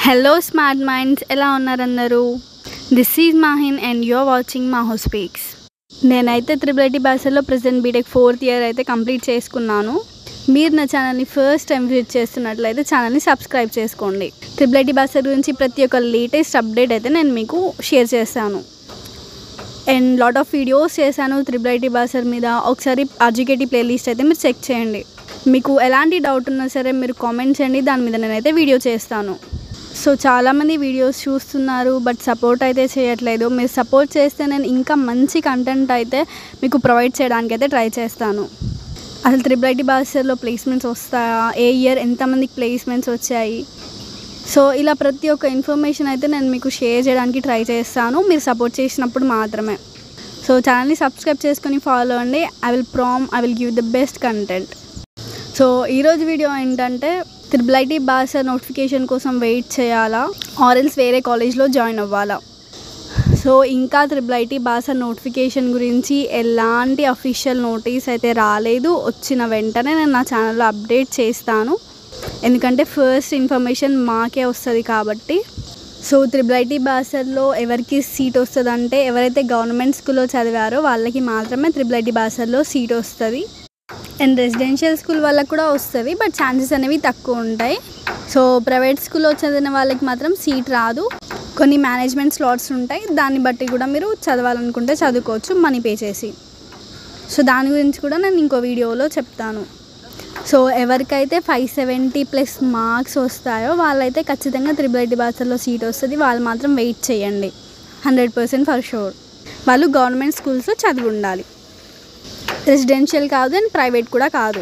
Hello smart minds, ఎలా ఉన్నారు అందరూ? This is Mahin and you're watching Maho Speaks. నేనైతే IIIT భాషలో ప్రెజెంట్ బీటెక్ 4th ఇయర్ అయితే కంప్లీట్ చేసుకున్నాను. మీరు నా ఛానల్ని ఫస్ట్ టైం విజిట్ చేస్తున్నట్లయితే ఛానల్ని సబ్స్క్రైబ్ చేసుకోండి. IIIT భాష గురించి ప్రతి ఒక్క లేటెస్ట్ అప్డేట్ అయితే నేను మీకు షేర్ చేస్తాను. అండ్ లాట్ ఆఫ్ వీడియోస్ చేశాను IIIT భాష మీద. ఒకసారి RGKT ప్లేలిస్ట్ అయితే మీరు చెక్ చేయండి. మీకు ఎలాంటి డౌట్ ఉన్నా సరే మీరు కామెంట్ చేయండి, దాని మీద నేనైతే వీడియో చేస్తాను. సో చాలామంది వీడియోస్ చూస్తున్నారు బట్ సపోర్ట్ అయితే చేయట్లేదు. మీరు సపోర్ట్ చేస్తే నేను ఇంకా మంచి కంటెంట్ అయితే మీకు ప్రొవైడ్ చేయడానికి అయితే ట్రై చేస్తాను. అసలు IIIT భాషలో ప్లేస్మెంట్స్ వస్తాయా, ఏ ఇయర్ ఎంతమందికి ప్లేస్మెంట్స్ వచ్చాయి, సో ఇలా ప్రతి ఒక్క ఇన్ఫర్మేషన్ అయితే నేను మీకు షేర్ చేయడానికి ట్రై చేస్తాను, మీరు సపోర్ట్ చేసినప్పుడు మాత్రమే. సో ఛానల్ని సబ్స్క్రైబ్ చేసుకొని ఫాలో అండి. I will give the best content. So ఈరోజు వీడియో ఏంటంటే IIIT భాష నోటిఫికేషన్ కోసం వెయిట్ చేయాలా ఆర్ఎల్స్ వేరే కాలేజ్లో జాయిన్ అవ్వాలా. సో ఇంకా IIIT భాష నోటిఫికేషన్ గురించి ఎలాంటి అఫీషియల్ నోటీస్ అయితే రాలేదు. వచ్చిన వెంటనే నేను నా ఛానల్లో అప్డేట్ చేస్తాను, ఎందుకంటే ఫస్ట్ ఇన్ఫర్మేషన్ మాకే వస్తుంది కాబట్టి. సో IIIT భాషల్లో ఎవరికి సీట్ వస్తుందంటే ఎవరైతే గవర్నమెంట్ స్కూల్లో చదివారో వాళ్ళకి మాత్రమే IIIT భాషల్లో సీట్ వస్తుంది. అండ్ రెసిడెన్షియల్ స్కూల్ వాళ్ళకి కూడా వస్తుంది, బట్ ఛాన్సెస్ అనేవి తక్కువ ఉంటాయి. సో ప్రైవేట్ స్కూల్లో చదివిన వాళ్ళకి మాత్రం సీట్ రాదు. కొన్ని మేనేజ్మెంట్ స్లాట్స్ ఉంటాయి, దాన్ని బట్టి కూడా మీరు చదవాలనుకుంటే చదువుకోవచ్చు మనీ పే చేసి. సో దాని గురించి కూడా నేను ఇంకో వీడియోలో చెప్తాను. సో ఎవరికైతే 570+ మార్క్స్ వస్తాయో వాళ్ళైతే ఖచ్చితంగా IIIT భాషలో సీట్ వస్తుంది. వాళ్ళు మాత్రం వెయిట్ చేయండి, 100% ఫర్ షూర్. వాళ్ళు గవర్నమెంట్ స్కూల్స్లో చదివి ఉండాలి, రెసిడెన్షియల్ కాదు అండ్ ప్రైవేట్ కూడా కాదు.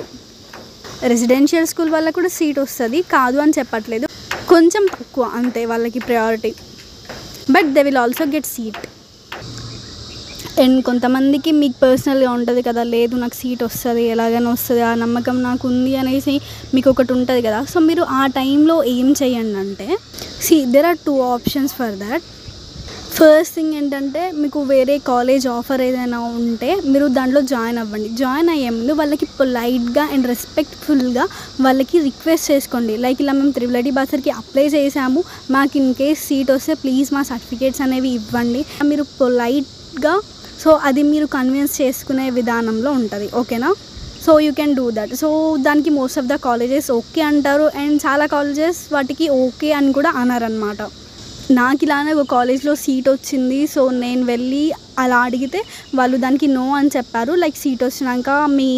రెసిడెన్షియల్ స్కూల్ వాళ్ళకి కూడా సీట్ వస్తుంది, కాదు అని చెప్పట్లేదు, కొంచెం తక్కువ అంతే వాళ్ళకి priority, but they will also get seat. And కొంతమందికి మీకు పర్సనల్గా ఉంటుంది కదా, లేదు నాకు సీట్ వస్తుంది, ఎలాగైనా వస్తుంది, ఆ నమ్మకం నాకు ఉంది అనేసి మీకు ఒకటి ఉంటుంది కదా. సో మీరు ఆ టైంలో ఏం చేయండి అంటే, there are 2 options for that. ఫస్ట్ థింగ్ ఏంటంటే, మీకు వేరే కాలేజ్ ఆఫర్ ఏదైనా ఉంటే మీరు దాంట్లో జాయిన్ అవ్వండి. జాయిన్ అయ్యే ముందు వాళ్ళకి పొలైట్గా అండ్ రెస్పెక్ట్ఫుల్గా వాళ్ళకి రిక్వెస్ట్ చేసుకోండి. లైక్ ఇలా మేము IIIT భాషకి అప్లై చేసాము, మాకు ఇన్ కేస్ సీట్ వస్తే ప్లీజ్ మా సర్టిఫికేట్స్ అనేవి ఇవ్వండి. మీరు పొలైట్గా, సో అది మీరు కన్విన్స్ చేసుకునే విధానంలో ఉంటుంది, ఓకేనా. So you can do that. So దానికి most of the colleges okay అంటారు, అండ్ చాలా కాలేజెస్ వాటికి ఓకే అని కూడా అన్నారనమాట. నాకు ఇలానే ఒక కాలేజ్లో సీట్ వచ్చింది. సో నేను వెళ్ళి అలా అడిగితే వాళ్ళు దానికి నో అని చెప్పారు. లైక్ సీట్ వచ్చినాక మీ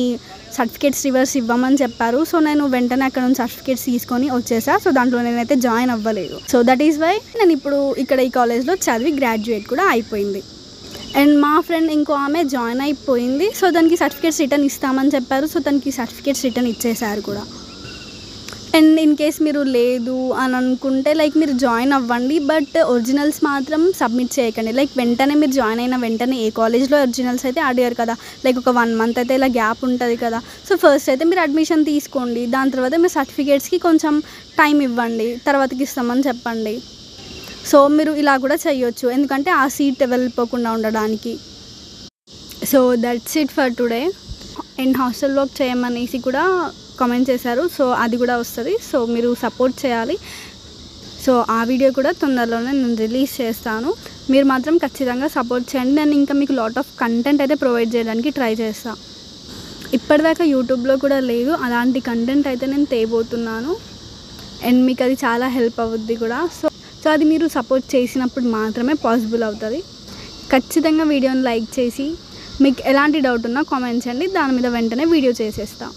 సర్టిఫికేట్స్ రివర్స్ ఇవ్వమని చెప్పారు. సో నేను వెంటనే అక్కడ నుంచి సర్టిఫికేట్స్ తీసుకొని వచ్చేసా. సో దాంట్లో నేనైతే జాయిన్ అవ్వలేదు. సో దట్ ఈస్ వై నేను ఇప్పుడు ఇక్కడ ఈ కాలేజ్లో చదివి గ్రాడ్యుయేట్ కూడా అయిపోయింది. అండ్ మా ఫ్రెండ్ ఇంకో ఆమె జాయిన్ అయిపోయింది. సో దానికి సర్టిఫికేట్స్ రిటర్న్ ఇస్తామని చెప్పారు. సో దానికి సర్టిఫికేట్స్ రిటర్న్ ఇచ్చేసారు కూడా. అండ్ ఇన్ కేస్ మీరు లేదు అని అనుకుంటే లైక్ మీరు జాయిన్ అవ్వండి, బట్ ఒరిజినల్స్ మాత్రం సబ్మిట్ చేయకండి. లైక్ వెంటనే మీరు జాయిన్ అయిన వెంటనే ఏ కాలేజ్లో ఒరిజినల్స్ అయితే అడిగారు కదా, లైక్ ఒక 1 month అయితే ఇలా గ్యాప్ ఉంటుంది కదా. సో ఫస్ట్ అయితే మీరు అడ్మిషన్ తీసుకోండి, దాని తర్వాత మీ సర్టిఫికేట్స్కి కొంచెం టైం ఇవ్వండి, తర్వాతకి ఇస్తామని చెప్పండి. సో మీరు ఇలా కూడా చేయొచ్చు, ఎందుకంటే ఆ సీట్ వెళ్ళిపోకుండా ఉండడానికి. So that's it for today. And hostel work చేయమనేసి కూడా కామెంట్ చేశారు, సో అది కూడా వస్తుంది. సో మీరు సపోర్ట్ చేయాలి. సో ఆ వీడియో కూడా తొందరలోనే నేను రిలీజ్ చేస్తాను, మీరు మాత్రం ఖచ్చితంగా సపోర్ట్ చేయండి. నేను ఇంకా మీకు లాట్ ఆఫ్ కంటెంట్ అయితే ప్రొవైడ్ చేయడానికి ట్రై చేస్తాను. ఇప్పటిదాకా యూట్యూబ్లో కూడా లేదు, అలాంటి కంటెంట్ అయితే నేను తేబోతున్నాను, అండ్ మీకు అది చాలా హెల్ప్ అవుద్ది కూడా. సో అది మీరు సపోర్ట్ చేసినప్పుడు మాత్రమే పాసిబుల్ అవుతుంది. ఖచ్చితంగా వీడియోని లైక్ చేసి మీకు ఎలాంటి డౌట్ ఉన్నా కామెంట్ చేయండి, దాని మీద వెంటనే వీడియో చేసేస్తాను.